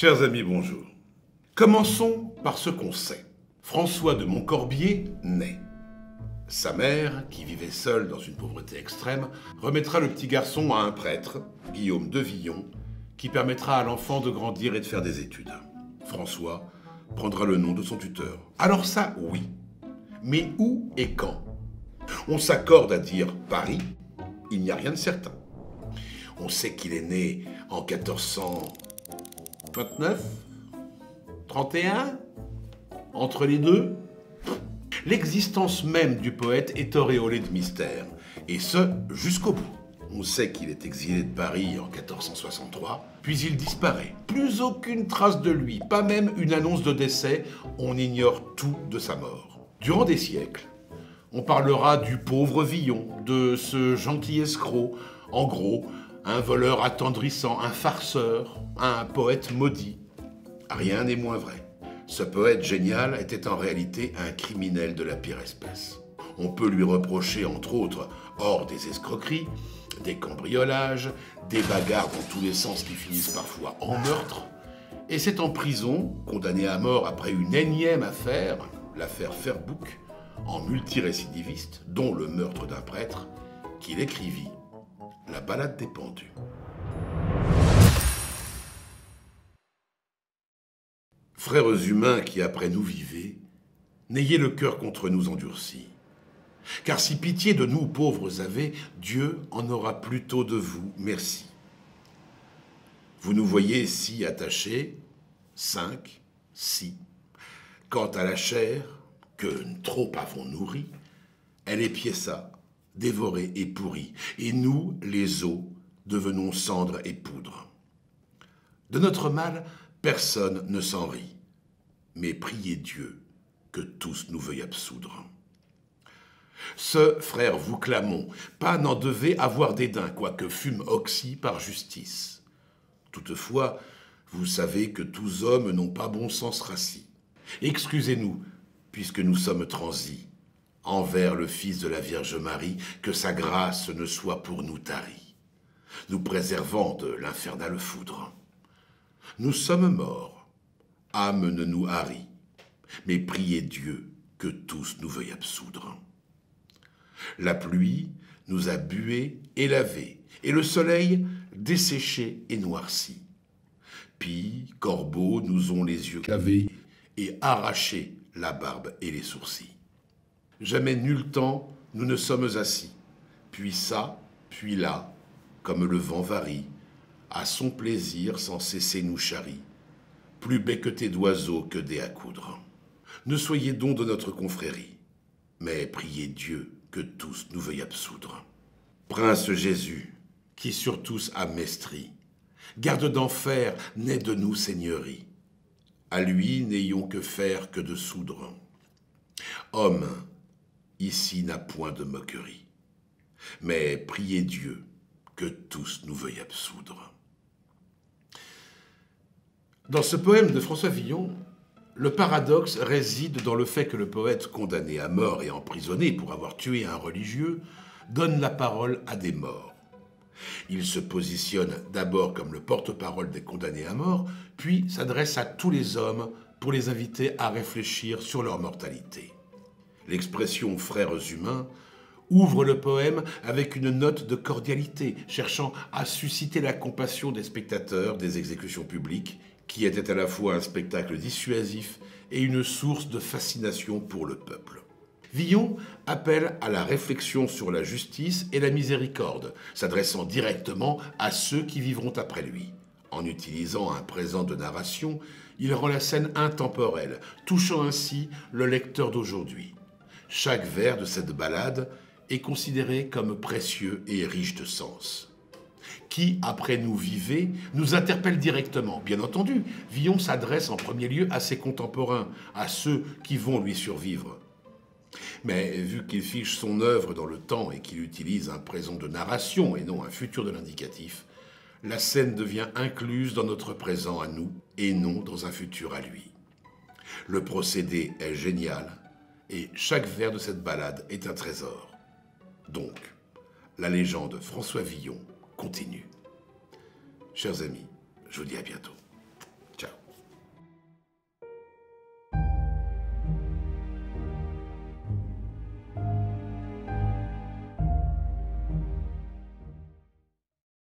Chers amis, bonjour. Commençons par ce qu'on sait. François de Montcorbier naît. Sa mère, qui vivait seule dans une pauvreté extrême, remettra le petit garçon à un prêtre, Guillaume de Villon, qui permettra à l'enfant de grandir et de faire des études. François prendra le nom de son tuteur. Alors ça, oui. Mais où et quand? On s'accorde à dire Paris, il n'y a rien de certain. On sait qu'il est né en 1429, 31, entre les deux. L'existence même du poète est auréolée de mystère, et ce, jusqu'au bout. On sait qu'il est exilé de Paris en 1463, puis il disparaît. Plus aucune trace de lui, pas même une annonce de décès, on ignore tout de sa mort. Durant des siècles, on parlera du pauvre Villon, de ce gentil escroc, en gros, un voleur attendrissant, un farceur, un poète maudit. Rien n'est moins vrai. Ce poète génial était en réalité un criminel de la pire espèce. On peut lui reprocher, entre autres, hors des escroqueries, des cambriolages, des bagarres dans tous les sens qui finissent parfois en meurtre. Et c'est en prison, condamné à mort après une énième affaire, l'affaire Ferbouc, en multirécidiviste, dont le meurtre d'un prêtre, qu'il écrivit La Ballade des pendus. Frères humains qui après nous vivez, n'ayez le cœur contre nous endurci. Car si pitié de nous pauvres avez, Dieu en aura plutôt de vous, merci. Vous nous voyez si attachés, 5, 6. Quant à la chair, que trop avons nourrie, elle est piéça, dévorée et pourrie, et nous, les os, devenons cendres et poudre. De notre mal, personne ne s'en rit, mais priez Dieu que tous nous veuillent absoudre. Ce, frère, vous clamons, pas n'en devez avoir dédain, quoique fûmes oxy par justice. Toutefois, vous savez que tous hommes n'ont pas bon sens rassis. Excusez-nous, puisque nous sommes transis, envers le Fils de la Vierge Marie, que sa grâce ne soit pour nous tarie, nous préservant de l'infernale foudre. Nous sommes morts, âme ne nous harit, mais priez Dieu que tous nous veuillent absoudre. La pluie nous a bués et lavés, et le soleil desséché et noirci. Pie, corbeaux nous ont les yeux cavés et arraché la barbe et les sourcils. Jamais nul temps nous ne sommes assis, puis ça, puis là, comme le vent varie, à son plaisir sans cesser nous charrie, plus becquetés d'oiseaux que dés à coudre. Ne soyez donc de notre confrérie, mais priez Dieu que tous nous veuillent absoudre. Prince Jésus, qui sur tous a mestri, garde d'enfer, naît de nous seigneurie. À lui n'ayons que faire que de soudre. Homme, ici n'a point de moquerie, mais priez Dieu que tous nous veuillent absoudre. Dans ce poème de François Villon, le paradoxe réside dans le fait que le poète condamné à mort et emprisonné pour avoir tué un religieux donne la parole à des morts. Il se positionne d'abord comme le porte-parole des condamnés à mort, puis s'adresse à tous les hommes pour les inviter à réfléchir sur leur mortalité. L'expression « frères humains » ouvre le poème avec une note de cordialité, cherchant à susciter la compassion des spectateurs des exécutions publiques, qui était à la fois un spectacle dissuasif et une source de fascination pour le peuple. Villon appelle à la réflexion sur la justice et la miséricorde, s'adressant directement à ceux qui vivront après lui. En utilisant un présent de narration, il rend la scène intemporelle, touchant ainsi le lecteur d'aujourd'hui. Chaque vers de cette ballade est considéré comme précieux et riche de sens. Qui, après nous vivez, nous interpelle directement. Bien entendu, Villon s'adresse en premier lieu à ses contemporains, à ceux qui vont lui survivre. Mais vu qu'il fiche son œuvre dans le temps et qu'il utilise un présent de narration et non un futur de l'indicatif, la scène devient incluse dans notre présent à nous et non dans un futur à lui. Le procédé est génial et chaque vers de cette ballade est un trésor. Donc, la légende François Villon continue. Chers amis, je vous dis à bientôt.